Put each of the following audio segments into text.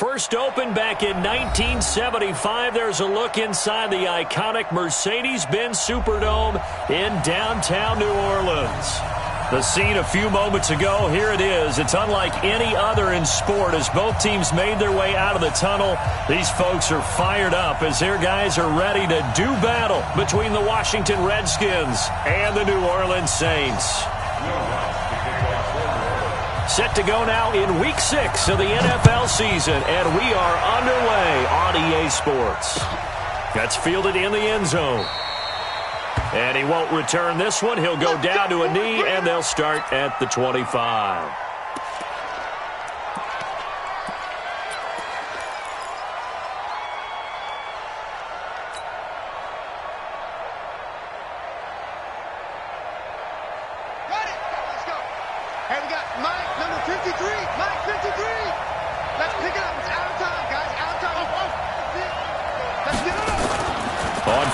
First opened back in 1975. There's a look inside the iconic Mercedes-Benz Superdome in downtown New Orleans. The scene a few moments ago, here it is. It's unlike any other in sport as both teams made their way out of the tunnel. These folks are fired up as their guys are ready to do battle between the Washington Redskins and the New Orleans Saints. Set to go now in Week 6 of the NFL season, and we are underway on EA Sports. That's fielded in the end zone. And he won't return this one. He'll go down to a knee, and they'll start at the 25.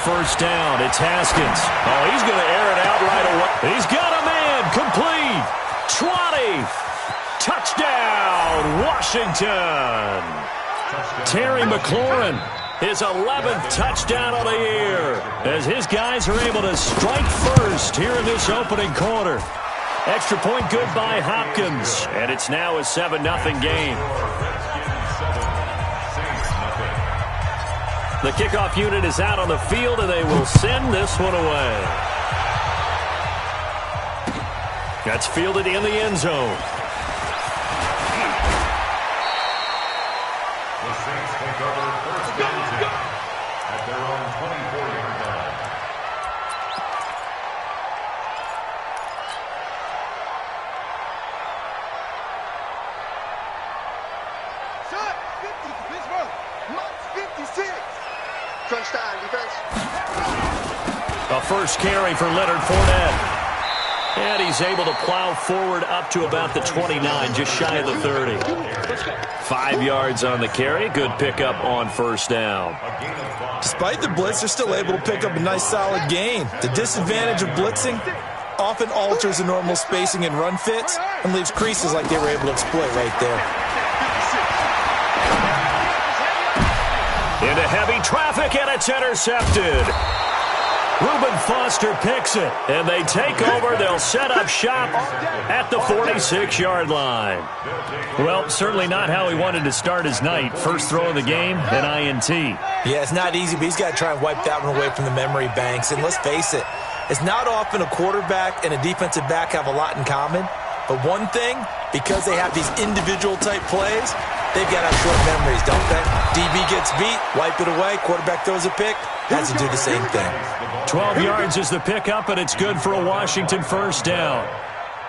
First down, it's Haskins. Oh, he's going to air it out right away. He's got a man, complete. 20. Touchdown, Washington. Terry McLaurin, his 11th touchdown of the year, as his guys are able to strike first here in this opening quarter. Extra point good by Hopkins, and it's now a 7-0 game. The kickoff unit is out on the field, and they will send this one away. That's fielded in the end zone. The Saints take over first down at their own 24-yard line. Shot 50 to Pittsburgh. Mark 56. Crunch time, defense. A first carry for Leonard Fournette. And he's able to plow forward up to about the 29, just shy of the 30. 5 yards on the carry. Good pickup on first down. Despite the blitz, they're still able to pick up a nice solid gain. The disadvantage of blitzing often alters the normal spacing and run fits and leaves creases like they were able to exploit right there. Into heavy traffic, and it's intercepted. Reuben Foster picks it, and they take over. They'll set up shop at the 46-yard line. Well, certainly not how he wanted to start his night. First throw of the game, an INT. Yeah, it's not easy, but he's got to try and wipe that one away from the memory banks. And let's face it, it's not often a quarterback and a defensive back have a lot in common. But one thing, because they have these individual-type plays, they've got to have short memories, don't they? DB gets beat, wipe it away, quarterback throws a pick, has to do the same thing. 12 yards is the pickup, and it's good for a Washington first down.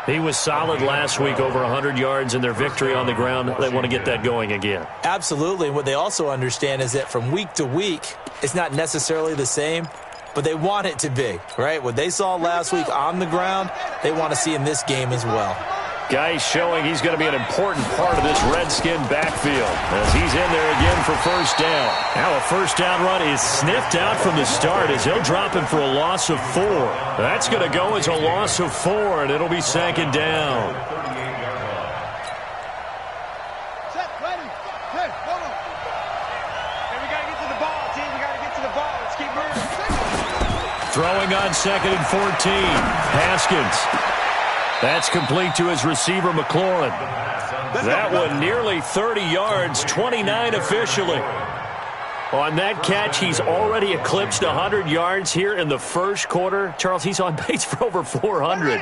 He was solid last week, over 100 yards in their victory on the ground. They want to get that going again. Absolutely. And what they also understand is that from week to week, it's not necessarily the same, but they want it to be, right? What they saw last week on the ground, they want to see in this game as well. Guys showing he's going to be an important part of this Redskin backfield as he's in there again for first down. Now a first down run is sniffed out from the start as he'll drop him for a loss of 4. That's going to go as a loss of 4, and it'll be second down. Set, ready. Hey, hold on. Hey, we got to get to the ball, team. We got to get to the ball. Let's keep moving. Throwing on 2nd and 14. Haskins. That's complete to his receiver, McLaurin. That one nearly 30 yards, 29 officially. On that catch, he's already eclipsed 100 yards here in the first quarter. Charles, he's on pace for over 400.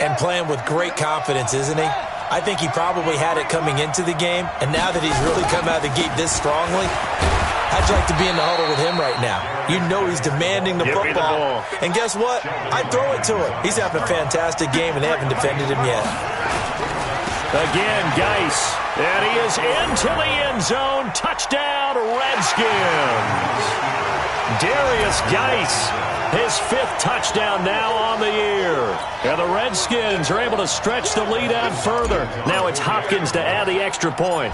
And playing with great confidence, isn't he? I think he probably had it coming into the game, and now that he's really come out of the gate this strongly, how'd you like to be in the huddle with him right now? You know he's demanding the football. And guess what? I'd throw it to him. He's having a fantastic game, and they haven't defended him yet. Again, Geis. And he is into the end zone. Touchdown, Redskins. Darius Geis, his 5th touchdown now on the year. And the Redskins are able to stretch the lead out further. Now it's Hopkins to add the extra point.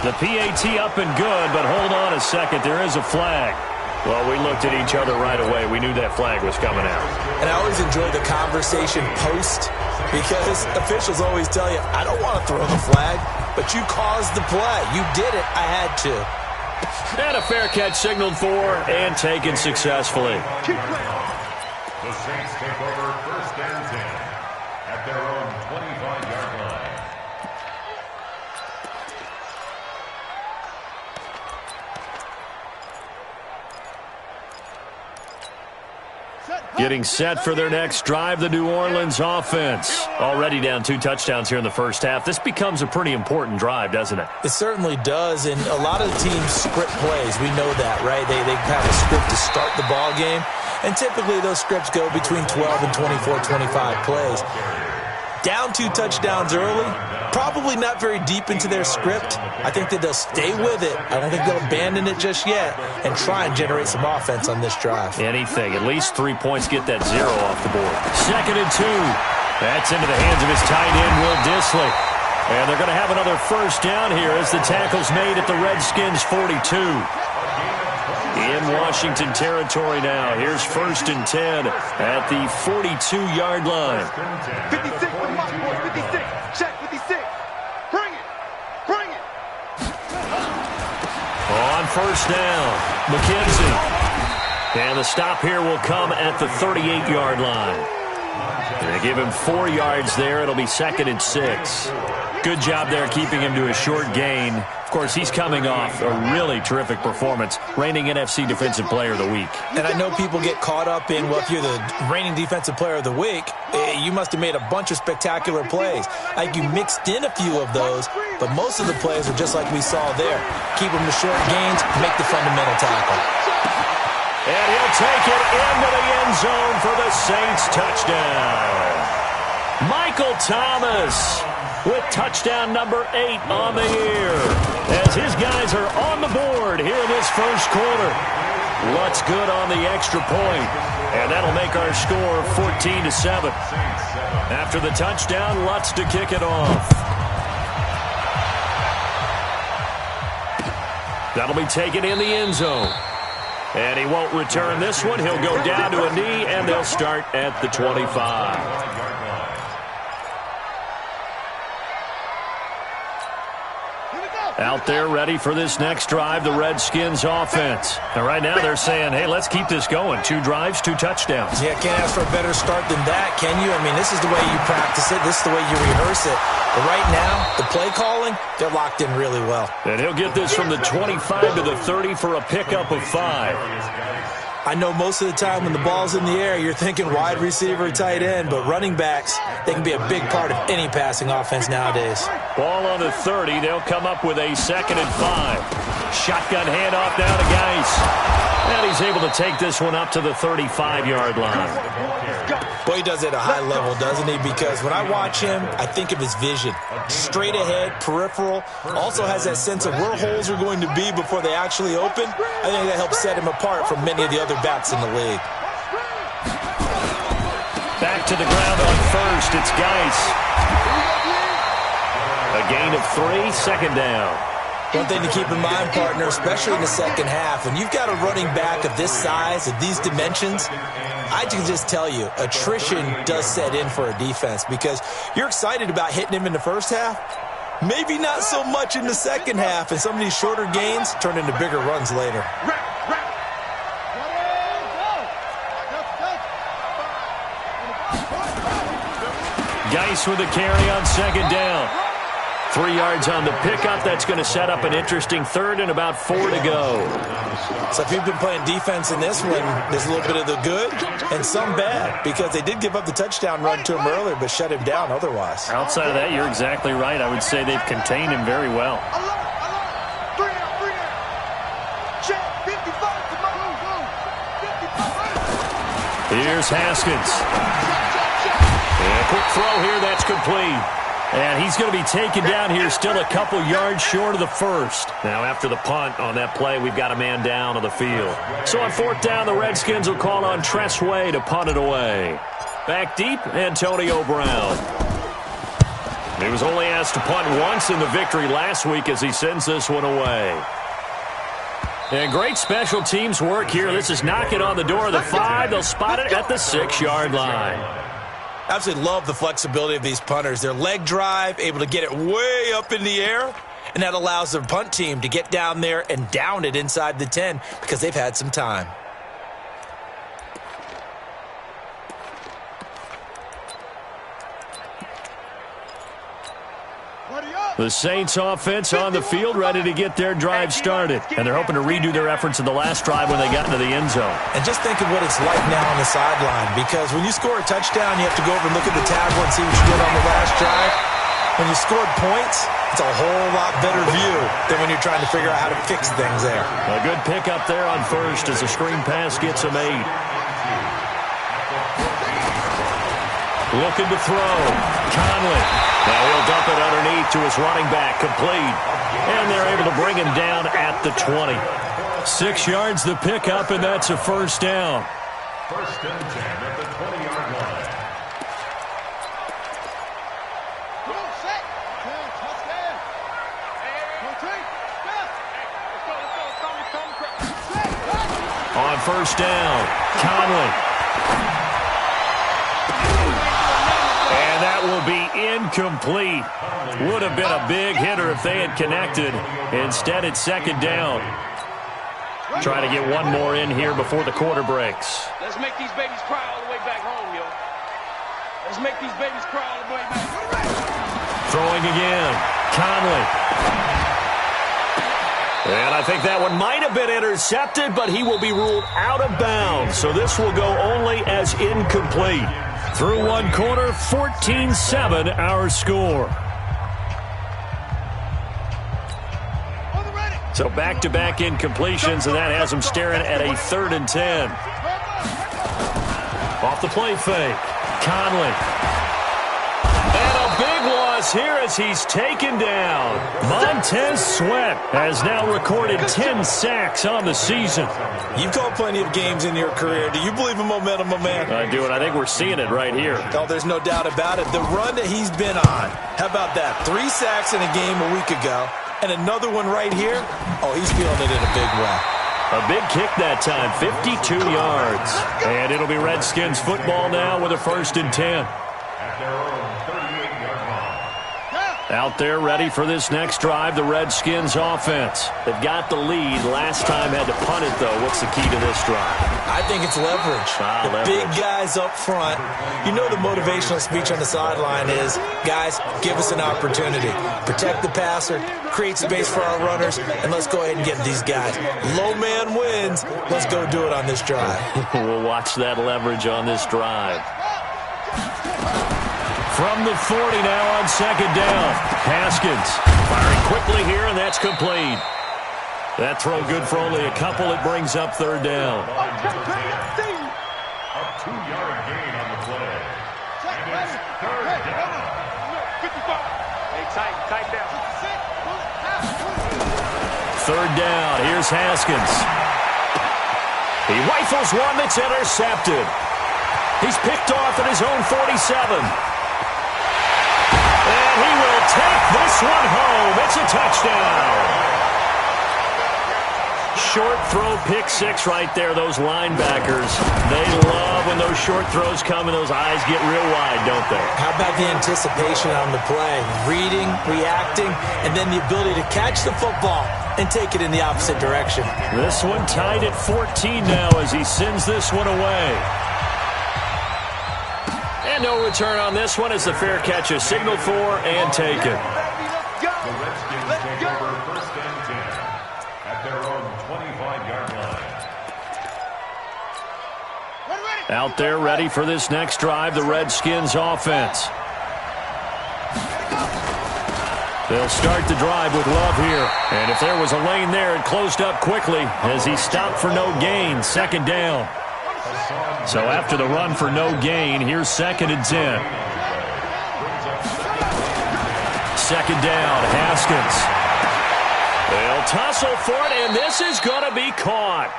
The PAT up and good, but hold on a second. There is a flag. Well, we looked at each other right away. We knew that flag was coming out. And I always enjoy the conversation post because officials always tell you, I don't want to throw the flag, but you caused the play. You did it. I had to. And a fair catch signaled for and taken successfully. The Saints take over 1st and 10 at their own 25-yard line. Getting set for their next drive, the New Orleans offense. Already down 2 touchdowns here in the first half. This becomes a pretty important drive, doesn't it? It certainly does, and a lot of the teams script plays. We know that, right? They have a script to start the ball game, and typically those scripts go between 12 and 24, 25 plays. Down 2 touchdowns early, probably not very deep into their script. I think that they'll stay with it. I don't think they'll abandon it just yet and try and generate some offense on this drive. Anything. At least 3 points, get that 0 off the board. 2nd and 2. That's into the hands of his tight end, Will Dissly. And they're going to have another first down here as the tackle's made at the Redskins' 42. In Washington territory now. Here's 1st and 10 at the 42-yard line. 56 for the Mock Boy, 56. Check 56. Bring it. Bring it. On 1st down, McKenzie. And the stop here will come at the 38-yard line. They give him 4 yards there. It'll be 2nd and 6. Good job there keeping him to a short gain. Of course, he's coming off a really terrific performance, reigning NFC Defensive Player of the Week. And I know people get caught up in, well, if you're the reigning Defensive Player of the Week, you must have made a bunch of spectacular plays. Like you mixed in a few of those, but most of the plays are just like we saw there. Keep them to short gains, make the fundamental tackle. And he'll take it into the end zone for the Saints touchdown. Michael Thomas with touchdown number 8 on the year as his guys are on the board here in this first quarter. Lutz good on the extra point, and that'll make our score 14-7. After the touchdown, Lutz to kick it off. That'll be taken in the end zone. And he won't return this one. He'll go down to a knee, and they'll start at the 25. Out there ready for this next drive, the Redskins offense. And right now they're saying, hey, let's keep this going. 2 drives, 2 touchdowns. Yeah, can't ask for a better start than that, can you? I mean, this is the way you practice it. This is the way you rehearse it. But right now, the play calling, they're locked in really well. And he'll get this from the 25 to the 30 for a pickup of 5. I know most of the time when the ball's in the air, you're thinking wide receiver, tight end, but running backs, they can be a big part of any passing offense nowadays. Ball on the 30. They'll come up with a 2nd and 5. Shotgun handoff now to Geis. And he's able to take this one up to the 35-yard line. Boy, he does it at a high level, doesn't he? Because when I watch him, I think of his vision. Straight ahead, peripheral. Also has that sense of where holes are going to be before they actually open. I think that helps set him apart from many of the other backs in the league. Back to the ground on 1st. It's Geis. A gain of 3, 2nd down. One thing to keep in mind, partner, especially in the second half, when you've got a running back of this size, of these dimensions, I can just tell you, attrition does set in for a defense because you're excited about hitting him in the first half. Maybe not so much in the second half, and some of these shorter gains turn into bigger runs later. Geis with a carry on 2nd down. 3 yards on the pickup. That's going to set up an interesting 3rd and about 4 to go. So if you've been playing defense in this one, there's a little bit of the good and some bad because they did give up the touchdown run to him earlier but shut him down otherwise. Outside of that, you're exactly right. I would say they've contained him very well. Here's Haskins. And a quick throw here. That's complete. And he's going to be taken down here still a couple yards short of the 1st. Now after the punt on that play, we've got a man down on the field. So on 4th down, the Redskins will call on Tress Way to punt it away. Back deep, Antonio Brown. He was only asked to punt once in the victory last week as he sends this one away. And great special teams work here. This is knocking on the door of the 5. They'll spot it at the 6-yard line. Absolutely love the flexibility of these punters. Their leg drive, able to get it way up in the air, and that allows the punt team to get down there and down it inside the 10 because they've had some time. The Saints offense on the field, ready to get their drive started. And they're hoping to redo their efforts in the last drive when they got into the end zone. And just think of what it's like now on the sideline, because when you score a touchdown, you have to go over and look at the tablet and see what you did on the last drive. When you scored points, it's a whole lot better view than when you're trying to figure out how to fix things there. A good pickup there on first as the screen pass gets him 8. Looking to throw. Conley. Now he'll dump it underneath to his running back. Complete. And they're able to bring him down at the 20. 6 yards the pickup, and that's a first down. First and 10 at the 20-yard line. On first down, Conley. And that will be incomplete. Would have been a big hitter if they had connected. Instead, it's second down. Trying to get one more in here before the quarter breaks. Let's make these babies cry all the way back home, yo. Let's make these babies cry all the way back. Throwing again, Conley. And I think that one might have been intercepted, but he will be ruled out of bounds. So this will go only as incomplete. Through one quarter, 14-7 our score. So back-to-back incompletions, and that has him staring at a 3rd and 10. Off the play fake, Conley. And a big loss here as he's taken down. Montez Sweat has now recorded 10 sacks on the season. You've called plenty of games in your career. Do you believe in momentum, my man? I do, and I think we're seeing it right here. Oh, there's no doubt about it. The run that he's been on. How about that? 3 sacks in a game a week ago, and another one right here. Oh, he's feeling it in a big way. A big kick that time, 52 yards. And it'll be Redskins football now with a 1st and 10. At their own 38-yard line. Out there ready for this next drive, the Redskins offense. They've got the lead. Last time had to punt it, though. What's the key to this drive? I think it's leverage. The big guys up front. You know the motivational speech on the sideline is, guys, give us an opportunity. Protect the passer, create space for our runners, and let's go ahead and get these guys. Low man wins. Let's go do it on this drive. We'll watch that leverage on this drive. From the 40 now on second down. Haskins firing quickly here, and that's complete. That throw good for only a couple. It brings up 3rd down. A 2-yard gain on the play. And it's 3rd down. 55. Hey, tight down. 3rd down. Here's Haskins. He rifles one that's intercepted. He's picked off at his own 47. And he will take this one home. It's a touchdown. Short throw, pick 6 right there. Those linebackers, they love when those short throws come and those eyes get real wide, don't they? How about the anticipation on the play? Reading, reacting, and then the ability to catch the football and take it in the opposite direction. This one tied at 14 now as he sends this one away. And no return on this one as the fair catch is signaled for and taken. The Redskins take over 1st and 10 at their own 25-yard line. Out there ready for this next drive, the Redskins offense. They'll start the drive with Love here. And if there was a lane there, it closed up quickly as he stopped for no gain. 2nd down. So after the run for no gain, here's 2nd and 10. 2nd down, Haskins. They'll tussle for it, and this is going to be caught.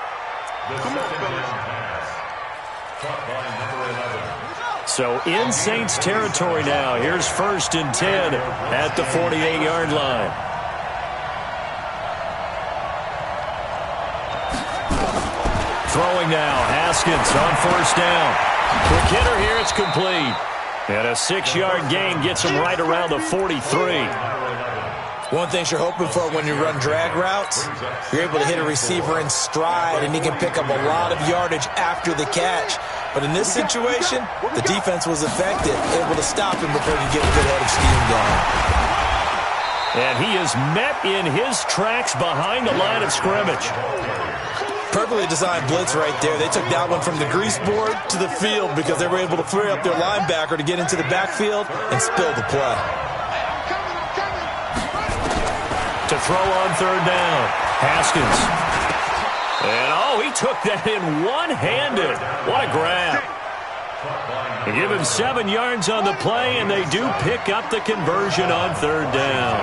So in Saints territory now. Here's 1st and 10 at the 48-yard line. Throwing now, Haskins on first down. Quick hitter here, it's complete. And a 6-yard gain gets him right around the 43. One thing you're hoping for when you run drag routes, you're able to hit a receiver in stride, and he can pick up a lot of yardage after the catch. But in this situation, the defense was effective, able to stop him before he could get a good head of steam going. And he is met in his tracks behind the line of scrimmage. Perfectly designed blitz right there. They took that one from the grease board to the field because they were able to free up their linebacker to get into the backfield and spill the play. To throw on third down, Haskins. And, he took that in one-handed. What a grab. They give him 7 yards on the play, and they do pick up the conversion on third down.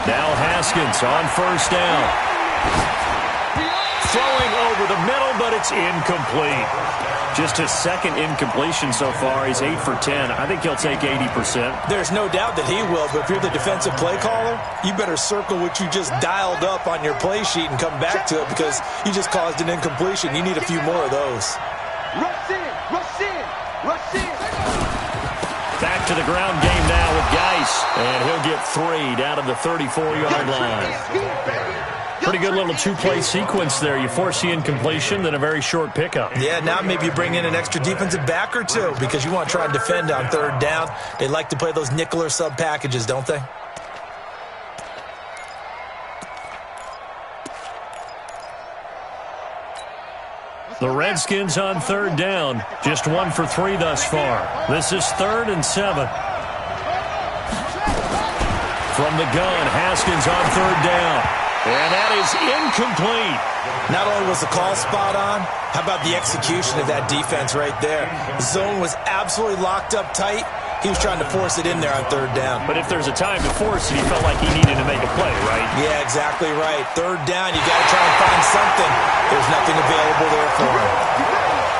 Now Haskins on first down. Throwing over the middle, but it's incomplete. Just his second incompletion so far. He's 8 for 10. I think he'll take 80%. There's no doubt that he will, but if you're the defensive play caller, you better circle what you just dialed up on your play sheet and come back to it because you just caused an incompletion. You need a few more of those. Rush in, rush in, rush in. Back to the ground game now with Geis, and he'll get 3 down to the 34-yard line. Pretty good little two-play sequence there. You force the incompletion, then a very short pickup. Yeah, now maybe you bring in an extra defensive back or two because you want to try and defend on third down. They like to play those nickel or sub packages, don't they? The Redskins on third down. Just 1 for 3 thus far. This is 3rd and 7. From the gun, Haskins on third down. And that is incomplete. Not only was the call spot on, how about the execution of that defense right there? The zone was absolutely locked up tight. He was trying to force it in there on third down. But if there's a time to force it, he felt like he needed to make a play, right? Yeah, exactly right. Third down, you got to try and find something. There's nothing available there for him.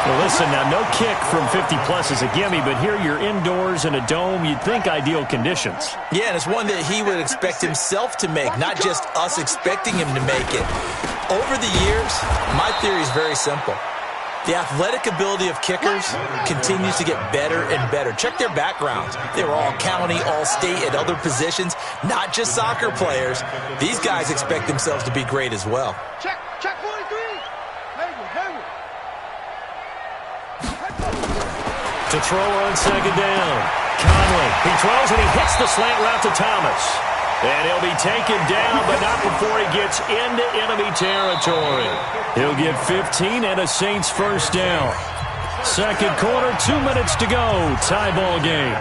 Well, listen, now no kick from 50-plus is a gimme, but here you're indoors in a dome. You'd think ideal conditions. Yeah, and it's one that he would expect himself to make, not just us expecting him to make it. Over the years, my theory is very simple. The athletic ability of kickers continues to get better and better. Check their backgrounds. They were all county, all state, at other positions, not just soccer players. These guys expect themselves to be great as well. Check 43. Hayward. To throw on second down. Conley, he throws and he hits the slant route to Thomas. And he'll be taken down, but not before he gets into enemy territory. He'll get 15 and a Saints first down. Second quarter, 2 minutes to go. Tie ball game.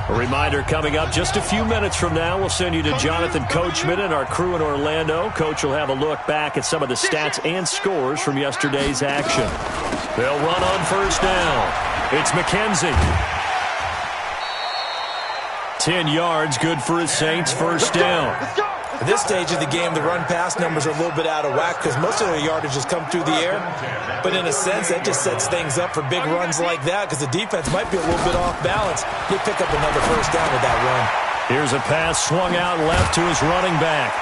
A reminder coming up just a few minutes from now. We'll send you to Jonathan Coachman and our crew in Orlando. Coach will have a look back at some of the stats and scores from yesterday's action. They'll run on first down. It's McKenzie. 10 yards, good for his Saints first down. At this stage of the game, the run-pass numbers are a little bit out of whack because most of their yardage has come through the air. But in a sense, that just sets things up for big runs like that because the defense might be a little bit off balance. They pick up another first down with that run. Here's a pass swung out left to his running back.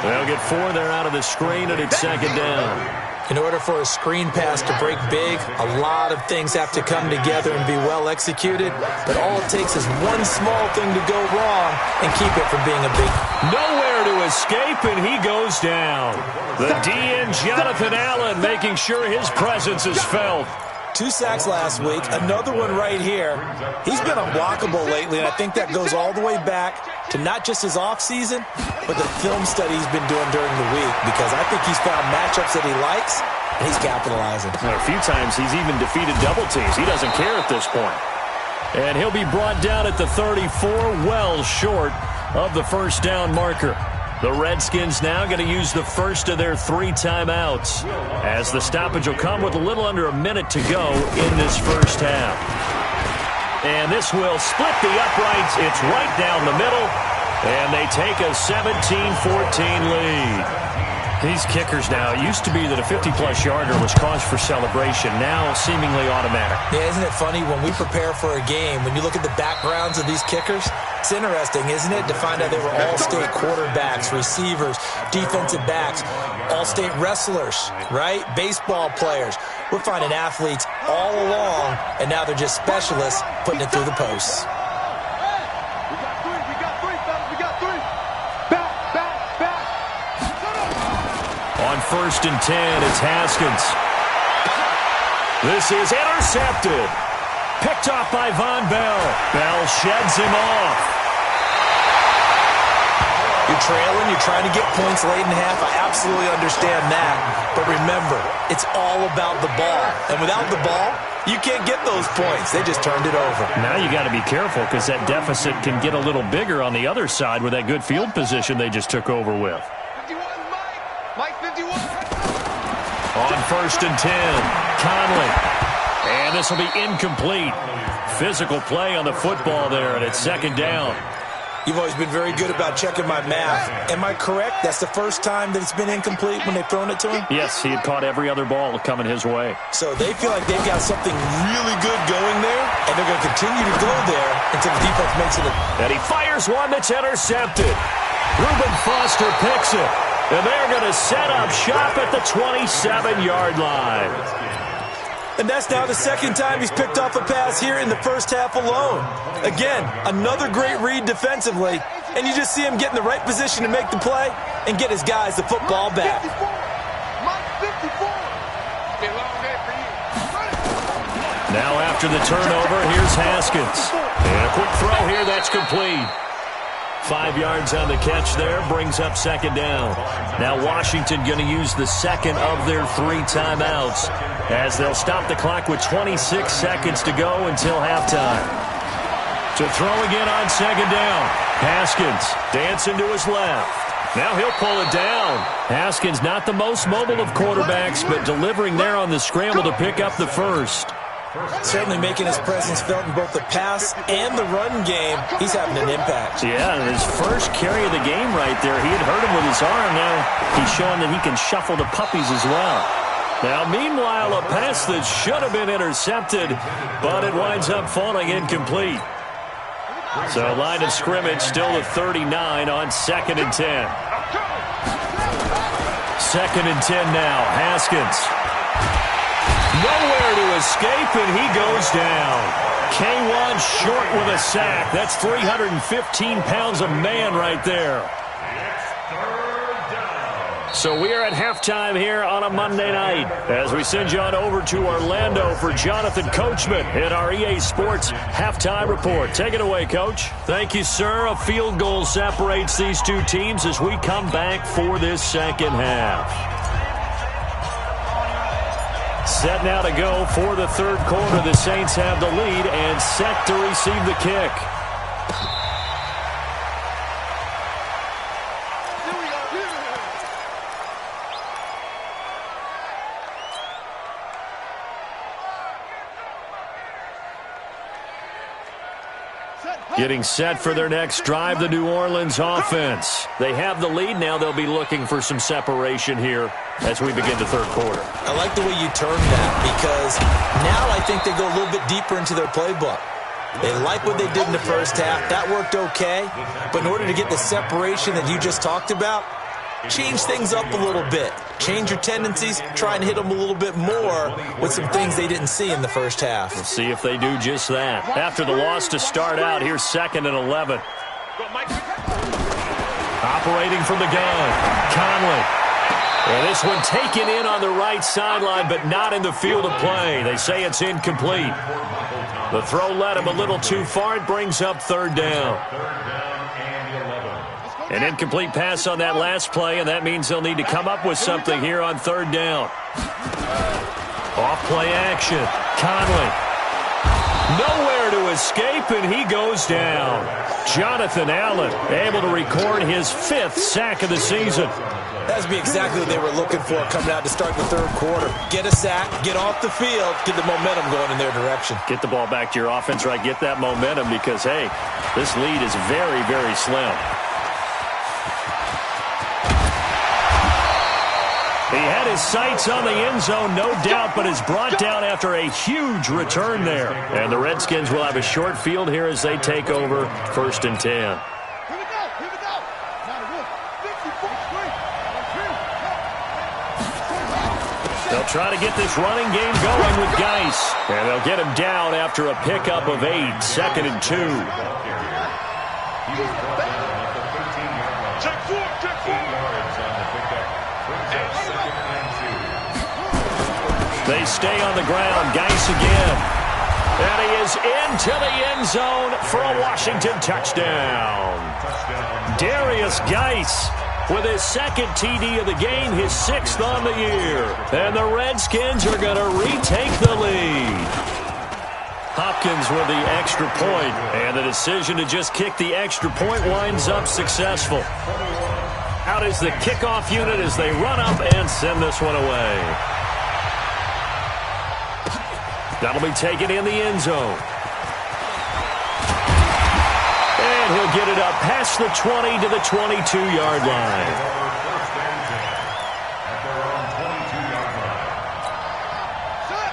They'll get 4 there out of the screen, and it's second down. In order for a screen pass to break big, a lot of things have to come together and be well executed. But all it takes is one small thing to go wrong and keep it from being a big. Nowhere to escape, and he goes down. The DN, Jonathan Allen, making sure his presence is felt. 2 sacks last week, another one right here. He's been unblockable lately, and I think that goes all the way back to not just his offseason, but the film study he's been doing during the week, because I think he's found matchups that he likes, and he's capitalizing. A few times he's even defeated double teams. He doesn't care at this point. And he'll be brought down at the 34, well short of the first down marker. The Redskins now going to use the first of their 3 timeouts, as the stoppage will come with a little under a minute to go in this first half. And this will split the uprights. It's right down the middle, and they take a 17-14 lead. These kickers now, it used to be that a 50-plus yarder was cause for celebration, now seemingly automatic. Yeah, isn't it funny when we prepare for a game, when you look at the backgrounds of these kickers, It's interesting, isn't it, to find out they were all-state quarterbacks, receivers, defensive backs, all-state wrestlers, right? Baseball players. We're finding athletes all along, and now they're just specialists putting it through the posts. On 1st and 10, it's Haskins. This is intercepted. Picked off by Von Bell. Bell sheds him off. You're trailing, you're trying to get points late in half. I absolutely understand that. But remember, it's all about the ball. And without the ball, you can't get those points. They just turned it over. Now you got to be careful because that deficit can get a little bigger on the other side with that good field position they just took over with. 51, Mike 51. On 1st and 10, Conley. And this will be incomplete. Physical play on the football there, and it's 2nd down. You've always been very good about checking my math. Am I correct? That's the first time that it's been incomplete when they've thrown it to him? Yes, he had caught every other ball coming his way. So they feel like they've got something really good going there, and they're going to continue to go there until the defense makes it. And he fires one that's intercepted. Reuben Foster picks it. And they're going to set up shop at the 27-yard line. And that's now the 2nd time he's picked off a pass here in the first half alone. Again, another great read defensively, and you just see him get in the right position to make the play and get his guys the football back. Now after the turnover, here's Haskins. And a quick throw here, that's complete. 5 yards on the catch there, brings up 2nd down. Now Washington going to use the 2nd of their 3 timeouts as they'll stop the clock with 26 seconds to go until halftime. To throw again on 2nd down. Haskins dancing to his left. Now he'll pull it down. Haskins not the most mobile of quarterbacks, but delivering there on the scramble to pick up the first. Certainly making his presence felt in both the pass and the run game. He's having an impact. Yeah, his first carry of the game right there. He had hurt him with his arm. Now he's showing that he can shuffle the puppies as well. Now, meanwhile, a pass that should have been intercepted, but it winds up falling incomplete. So line of scrimmage still at 39 on 2nd and 10. 2nd and 10 now. Haskins. Nowhere to escape, and he goes down. K1 short with a sack. That's 315 pounds of man right there. So we are at halftime here on a Monday night as we send you on over to Orlando for Jonathan Coachman in our EA Sports Halftime Report. Take it away, Coach. Thank you, sir. A field goal separates these two teams as we come back for this 2nd half. Set now to go for the 3rd quarter. The Saints have the lead and set to receive the kick. Getting set for their next drive, the New Orleans offense. They have the lead now. They'll be looking for some separation here as we begin the 3rd quarter. I like the way you turned that because now I think they go a little bit deeper into their playbook. They like what they did in the first half. That worked okay. But in order to get the separation that you just talked about, change things up a little bit. Change your tendencies. Try and hit them a little bit more with some things they didn't see in the first half. We'll see if they do just that. After the loss to start out, here's 2nd and 11. Operating from the gun, Conley. And this one taken in on the right sideline, but not in the field of play. They say it's incomplete. The throw led him a little too far. It brings up 3rd down. An incomplete pass on that last play, and that means they'll need to come up with something here on 3rd down. Off-play action. Conley. Nowhere to escape, and he goes down. Jonathan Allen able to record his 5th sack of the season. That would be exactly what they were looking for coming out to start the 3rd quarter. Get a sack, get off the field, get the momentum going in their direction. Get the ball back to your offense, right? Get that momentum because, hey, this lead is very, very slim. He had his sights on the end zone, no doubt, but is brought down after a huge return there. And the Redskins will have a short field here as they take over 1st and 10. They'll try to get this running game going with Geis. And they'll get him down after a pickup of 8, 2nd and 2. They stay on the ground. Geis again. And he is into the end zone for a Washington touchdown. Darius Geis with his 2nd TD of the game, his 6th on the year. And the Redskins are going to retake the lead. Hopkins with the extra point, and the decision to just kick the extra point winds up successful. Out is the kickoff unit as they run up and send this one away. That'll be taken in the end zone. And he'll get it up past the 20 to the 22-yard line.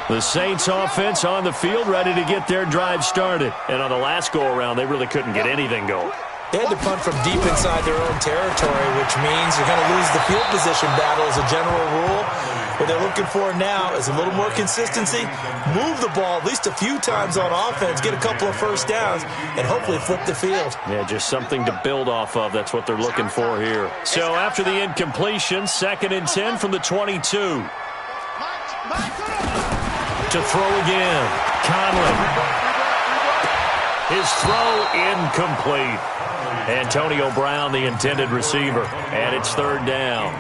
The Saints offense on the field ready to get their drive started. And on the last go-around, they really couldn't get anything going. They had to punt from deep inside their own territory, which means you're going to lose the field position battle as a general rule. What they're looking for now is a little more consistency, move the ball at least a few times on offense, get a couple of first downs, and hopefully flip the field. Yeah, just something to build off of. That's what they're looking for here. So after the incompletion, 2nd and 10 from the 22. To throw again. Conley. His throw incomplete. Antonio Brown, the intended receiver. And it's 3rd down.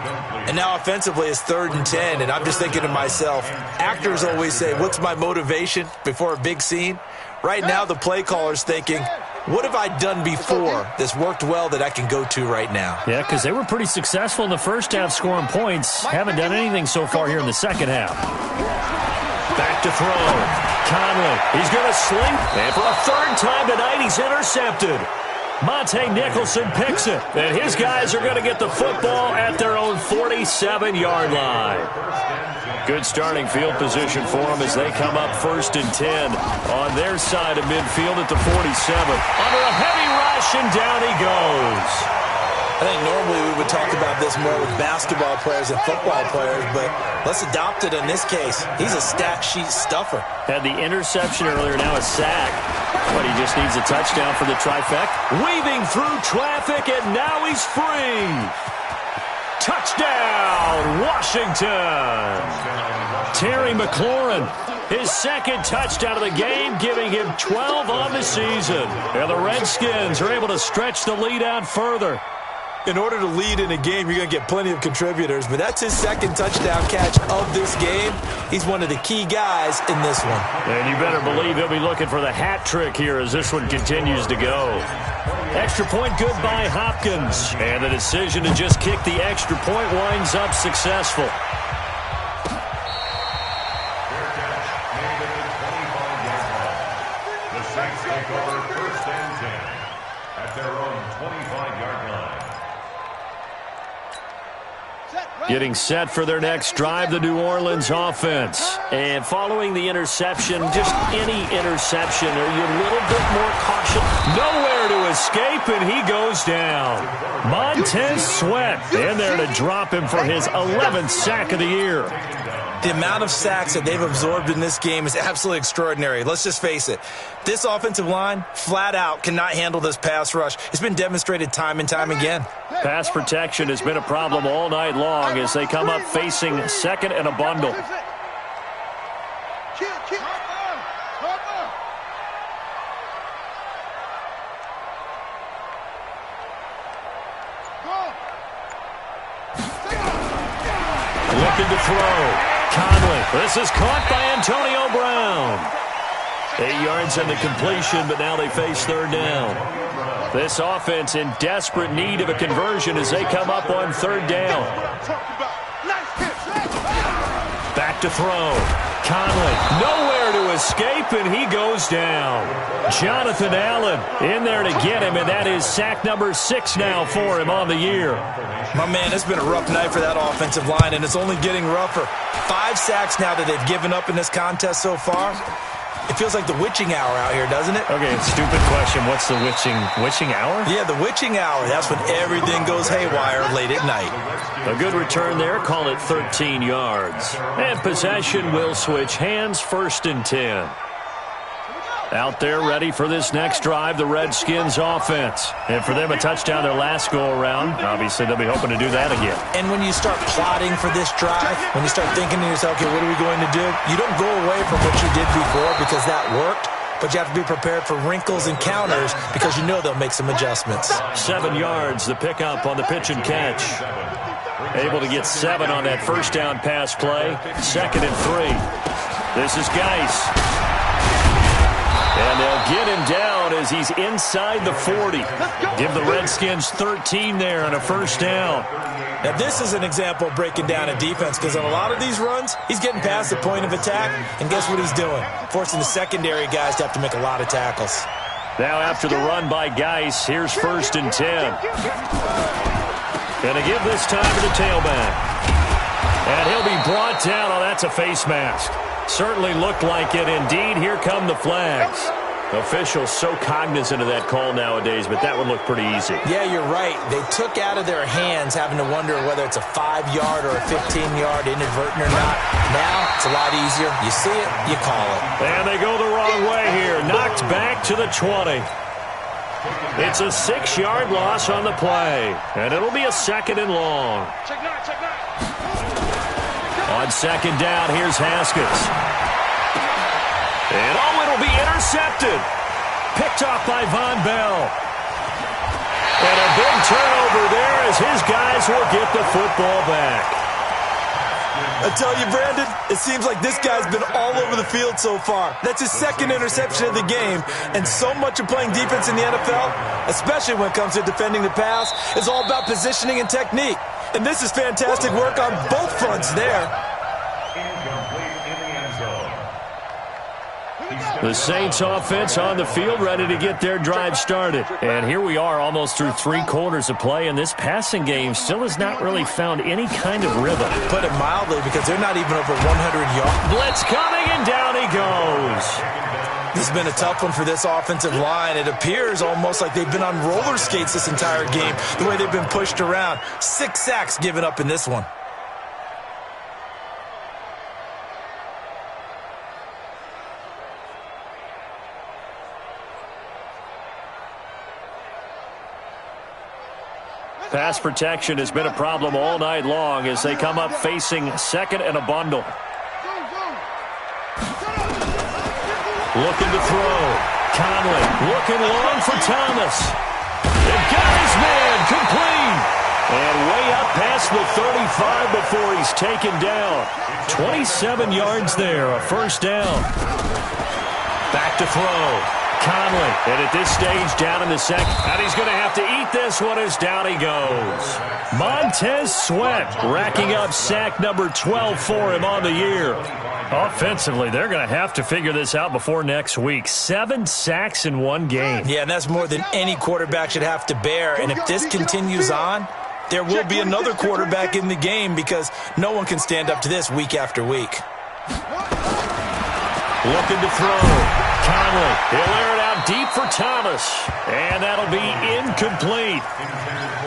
And now offensively it's 3rd and 10. And I'm just thinking to myself, actors always say, what's my motivation before a big scene? Right now the play caller's thinking, what have I done before that's worked well that I can go to right now? Yeah, because they were pretty successful in the first half scoring points. Haven't done anything so far here in the second half. Back to throw. Conley. He's going to sling. And for a 3rd time tonight, he's intercepted. Monte Nicholson picks it. And his guys are going to get the football at their own 47-yard line. Good starting field position for them as they come up 1st and 10 on their side of midfield at the 47. Under a heavy rush, and down he goes. I think normally we would talk about this more with basketball players and football players, but let's adopt it in this case. He's a stat sheet stuffer. Had the interception earlier, now a sack. But he just needs a touchdown for the trifecta. Weaving through traffic, and now he's free. Touchdown, Washington. Terry McLaurin, his 2nd touchdown of the game, giving him 12 on the season. And the Redskins are able to stretch the lead out further. In order to lead in a game, you're going to get plenty of contributors, but that's his 2nd touchdown catch of this game. He's one of the key guys in this one. And you better believe he'll be looking for the hat trick here as this one continues to go. Extra point good by Hopkins. And the decision to just kick the extra point winds up successful. The Saints take over 1st and 10 at their own 25-yard line. Getting set for their next drive, the New Orleans offense. And following the interception, just any interception, are you a little bit more cautious? Nowhere to escape, and he goes down. Montez Sweat in there to drop him for his 11th sack of the year. The amount of sacks that they've absorbed in this game is absolutely extraordinary. Let's just face it. This offensive line, flat out, cannot handle this pass rush. It's been demonstrated time and time again. Pass protection has been a problem all night long as they come up facing 2nd and a bundle. Looking to throw. Conley. This is caught by Antonio Brown. 8 yards on the completion, but now they face 3rd down. This offense in desperate need of a conversion as they come up on 3rd down. Back to throw. Conley. Nowhere there to escape, and he goes down. Jonathan Allen in there to get him, and that is sack number 6 now for him on the year. My man, it's been a rough night for that offensive line, and it's only getting rougher. 5 sacks now that they've given up in this contest so far. It feels like the witching hour out here, doesn't it? Okay, stupid question. What's the witching hour? Yeah, the witching hour. That's when everything goes haywire late at night. A good return there. Call it 13 yards. And possession will switch hands, 1st and 10. Out there ready for this next drive, the Redskins offense. And for them, a touchdown their last go-around. Obviously, they'll be hoping to do that again. And when you start plotting for this drive, when you start thinking to yourself, okay, what are we going to do? You don't go away from what you did before because that worked, but you have to be prepared for wrinkles and counters because you know they'll make some adjustments. 7 yards, the pickup on the pitch and catch. Able to get 7 on that first down pass play. 2nd and 3. This is Geis. And they'll get him down as he's inside the 40. Give the Redskins 13 there and a first down. Now, this is an example of breaking down a defense because on a lot of these runs, he's getting past the point of attack, and guess what he's doing? Forcing the secondary guys to have to make a lot of tackles. Now after the run by Geis, here's 1st and 10. Going to give this time to the tailback. And he'll be brought down. Oh, that's a face mask. Certainly looked like it. Indeed, here come the flags. Officials so cognizant of that call nowadays, but that would look pretty easy. Yeah, you're right. They took out of their hands having to wonder whether it's a 5-yard or a 15-yard inadvertent or not. Now, it's a lot easier. You see it, you call it. And they go the wrong way here. Knocked back to the 20. It's a 6-yard loss on the play, and it'll be a 2nd and long. Check 9, check 9. On 2nd down, here's Haskins. And it'll be intercepted. Picked off by Von Bell. And a big turnover there as his guys will get the football back. I tell you, Brandon, it seems like this guy's been all over the field so far. That's his 2nd interception of the game. And so much of playing defense in the NFL, especially when it comes to defending the pass, is all about positioning and technique. And this is fantastic work on both fronts there. The Saints offense on the field ready to get their drive started. And here we are almost through 3 quarters of play, and this passing game still has not really found any kind of rhythm. Put it mildly, because they're not even over 100 yards. Blitz coming, and down he goes. This has been a tough one for this offensive line. It appears almost like they've been on roller skates this entire game, the way they've been pushed around. 6 sacks given up in this one. Pass protection has been a problem all night long as they come up facing 2nd and a bundle. Looking to throw. Conley looking long for Thomas. And got his man complete. And way up past the 35 before he's taken down. 27 yards there, a first down. Back to throw. Conley, and at this stage, down in the 2nd. And he's going to have to eat this one as down he goes. Montez Sweat racking up sack number 12 for him on the year. Offensively, they're going to have to figure this out before next week. 7 sacks in 1 game. Yeah, and that's more than any quarterback should have to bear. And if this continues on, there will be another quarterback in the game because no one can stand up to this week after week. Looking to throw. Conley, he'll air it out deep for Thomas. And that'll be incomplete.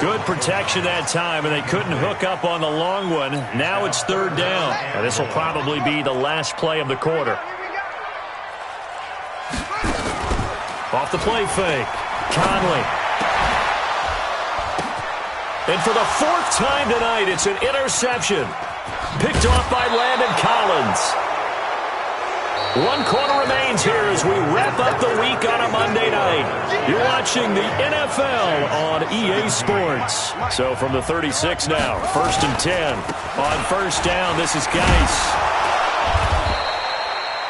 Good protection that time, and they couldn't hook up on the long one. Now it's 3rd down. And this will probably be the last play of the quarter. Off the play fake. Conley. And for the 4th time tonight, it's an interception. Picked off by Landon Collins. 1 quarter remains here as we wrap up the week on a Monday night. You're watching the NFL on EA Sports. So from the 36 now, 1st and 10. On 1st down, this is Geis.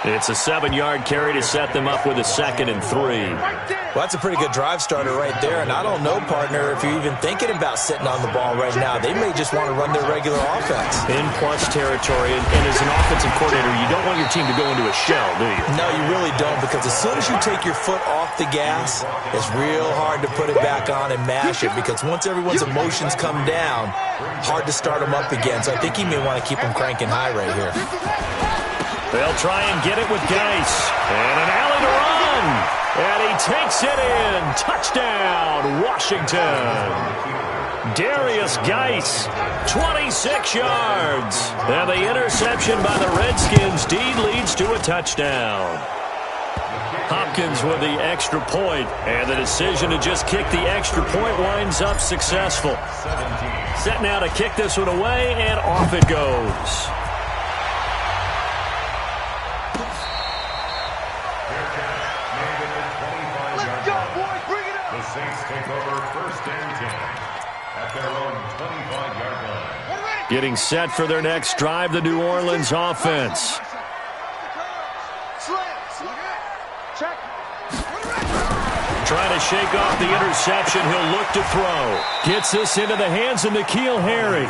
It's a 7-yard carry to set them up with a 2nd and 3. Well, that's a pretty good drive starter right there. And I don't know, partner, if you're even thinking about sitting on the ball right now. They may just want to run their regular offense. In plus territory, and as an offensive coordinator, you don't want your team to go into a shell, do you? No, you really don't, because as soon as you take your foot off the gas, it's real hard to put it back on and mash it, because once everyone's emotions come down, hard to start them up again. So I think he may want to keep them cranking high right here. They'll try and get it with Geis. And an alley to run. And he takes it in. Touchdown, Washington. Darius Geis, 26 yards. And the interception by the Redskins deed leads to a touchdown. Hopkins with the extra point, and the decision to just kick the extra point winds up successful. Set now to kick this one away, and off it goes. The Saints take over 1st and 10 at their own 25-yard line. Getting set for their next drive, the New Orleans offense. Trying to shake off the interception. He'll look to throw. Gets this into the hands of N'Keal Harry.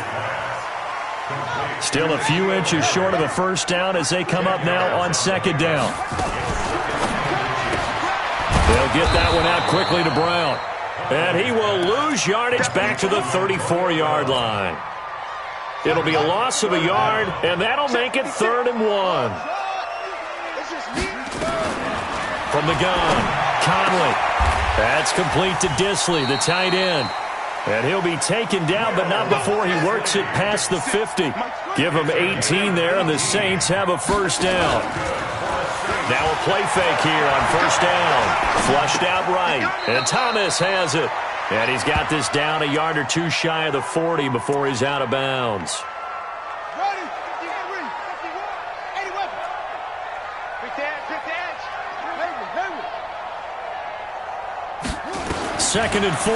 Still a few inches short of a first down as they come up now on 2nd down. They'll get that one out quickly to Brown. And he will lose yardage back to the 34-yard line. It'll be a loss of a yard, and that'll make it 3rd and 1. From the gun, Conley. That's complete to Disley, the tight end. And he'll be taken down, but not before he works it past the 50. Give him 18 there, and the Saints have a first down. Now a play fake here on first down. Flushed out right. And Thomas has it. And he's got this down a yard or two shy of the 40 before he's out of bounds. Second and 4.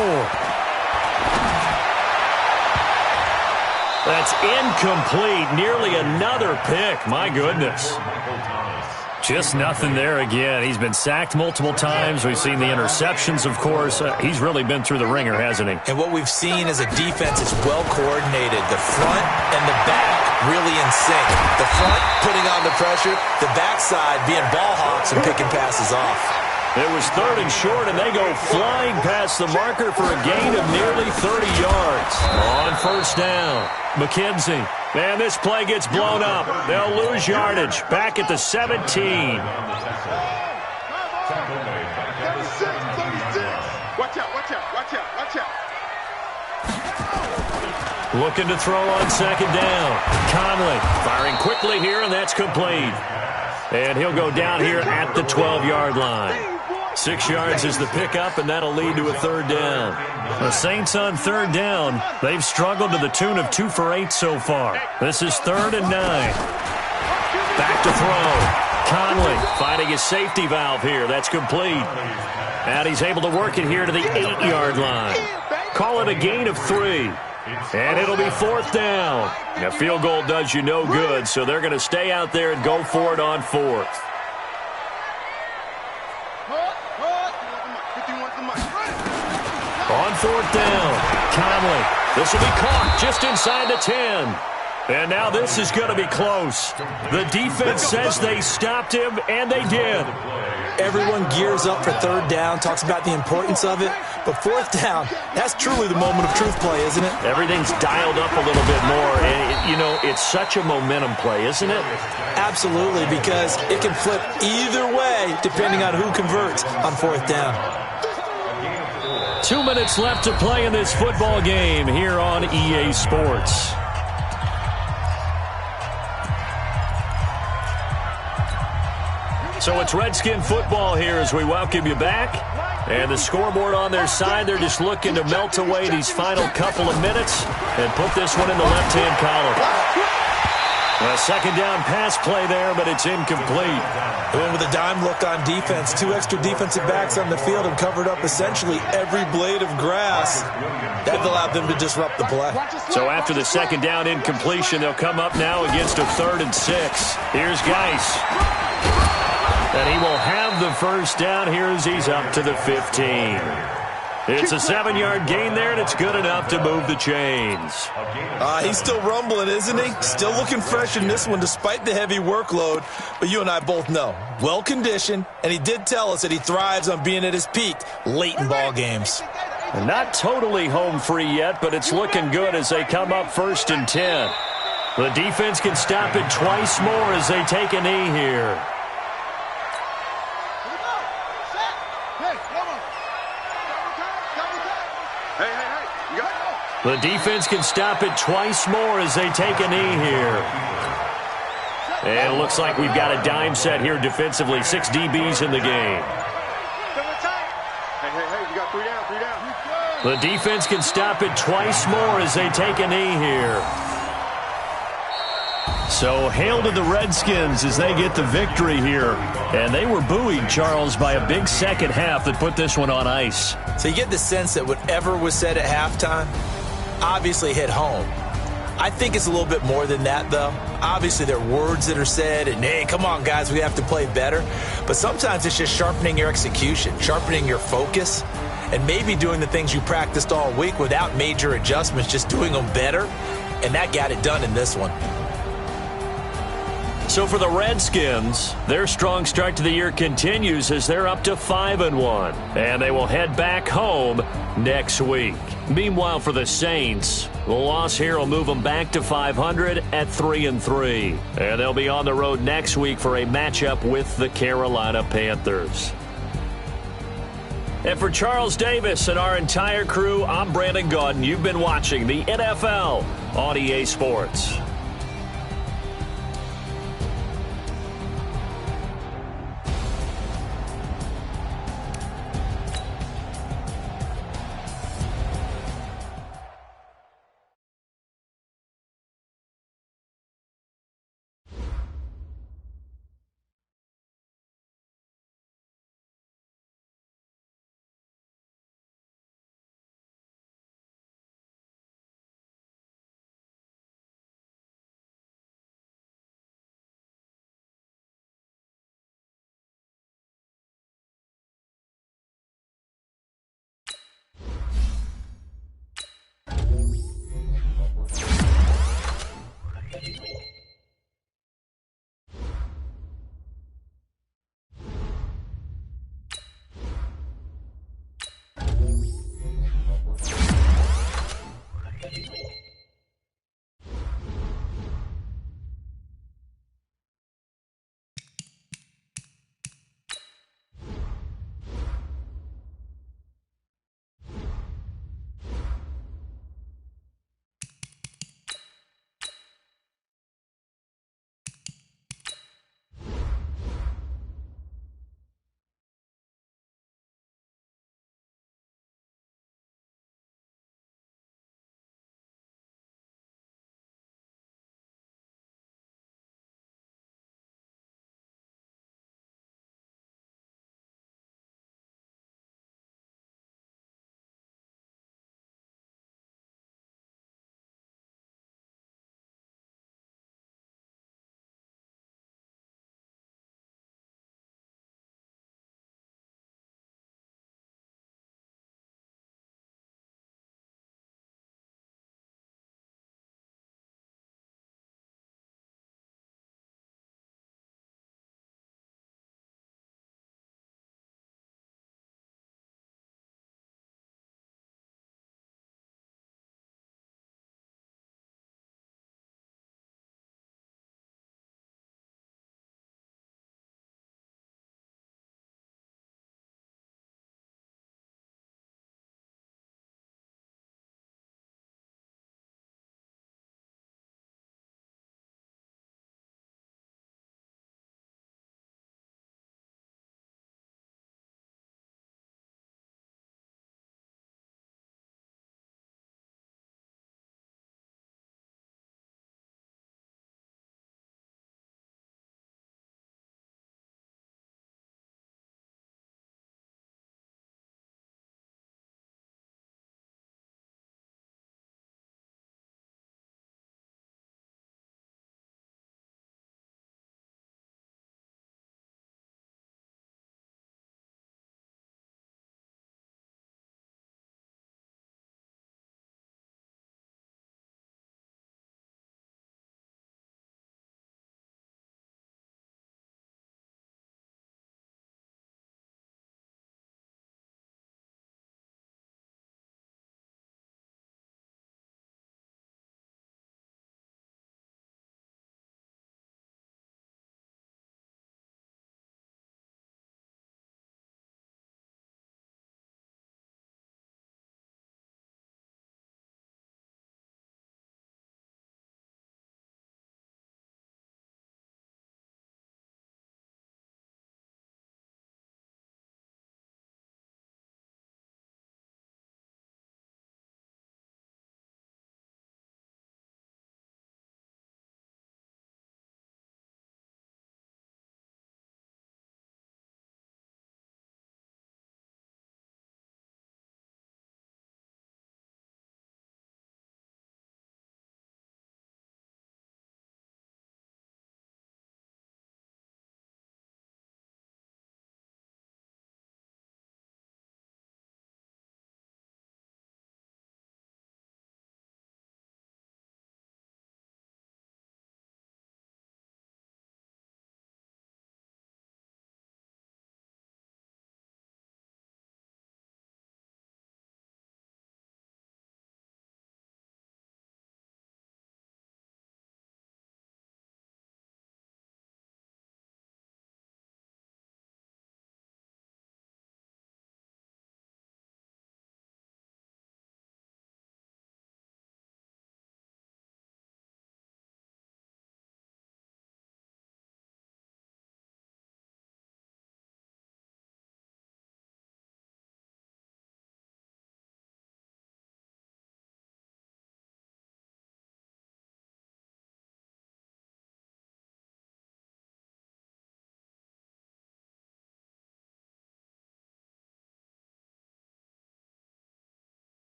That's incomplete. Nearly another pick. My goodness. Just nothing there again. He's been sacked multiple times. We've seen the interceptions, of course. He's really been through the ringer, hasn't he? And what we've seen is a defense that's well coordinated. The front and the back really in sync. The front putting on the pressure, the backside being ball hawks and picking passes off. It was 3rd and short, and they go flying past the marker for a gain of nearly 30 yards. On first down, McKenzie. And this play gets blown up. They'll lose yardage. Back at the 17. Watch out, watch out, watch out, watch out. Looking to throw on 2nd down. Conley firing quickly here, and that's complete. And he'll go down here at the 12-yard line. 6 yards is the pickup, and that'll lead to a 3rd down. The Saints on 3rd down. They've struggled to the tune of 2 for 8 so far. This is 3rd and 9. Back to throw. Conley finding his safety valve here. That's complete. And he's able to work it here to the 8-yard line. Call it a gain of 3. And it'll be 4th down. And a field goal does you no good, so they're going to stay out there and go for it on 4th. On 4th down, Conley. This will be caught just inside the 10. And now this is going to be close. The defense says they stopped him, and they did. Everyone gears up for 3rd down, talks about the importance of it. But 4th down, that's truly the moment of truth play, isn't it? Everything's dialed up a little bit more. And, it's such a momentum play, isn't it? Absolutely, because it can flip either way depending on who converts on 4th down. 2 minutes left to play in this football game here on EA Sports. So it's Redskin football here as we welcome you back. And the scoreboard on their side, they're just looking to melt away these final couple of minutes and put this one in the left-hand column. A 2nd down pass play there, but it's incomplete. They went with a dime look on defense. 2 extra defensive backs on the field and covered up essentially every blade of grass. That allowed them to disrupt the play. So after the 2nd down incompletion, they'll come up now against a 3rd and 6. Here's Geis. And he will have the first down here as he's up to the 15. It's a 7-yard gain there, and it's good enough to move the chains. He's still rumbling, isn't he? Still looking fresh in this one despite the heavy workload. But you and I both know, well-conditioned, and he did tell us that he thrives on being at his peak late in ball games. And not totally home free yet, but it's looking good as they come up 1st and 10. The defense can stop it twice more as they take a knee here. The defense can stop it twice more as they take a knee here. And it looks like we've got a dime set here defensively. 6 DBs in the game. You got 3 down. The defense can stop it twice more as they take a knee here. So hail to the Redskins as they get the victory here. And they were buoyed, Charles, by a big second half that put this one on ice. So you get the sense that whatever was said at halftime obviously hit home. I think it's a little bit more than that, though. Obviously, there are words that are said, and, hey, come on, guys, we have to play better. But sometimes it's just sharpening your execution, sharpening your focus, and maybe doing the things you practiced all week without major adjustments, just doing them better. And that got it done in this one. So for the Redskins, their strong start to the year continues as they're up to 5-1. And they will head back home next week. Meanwhile, for the Saints, the loss here will move them back to 500 at 3-3. And they'll be on the road next week for a matchup with the Carolina Panthers. And for Charles Davis and our entire crew, I'm Brandon Gaudin. You've been watching the NFL on EA Sports.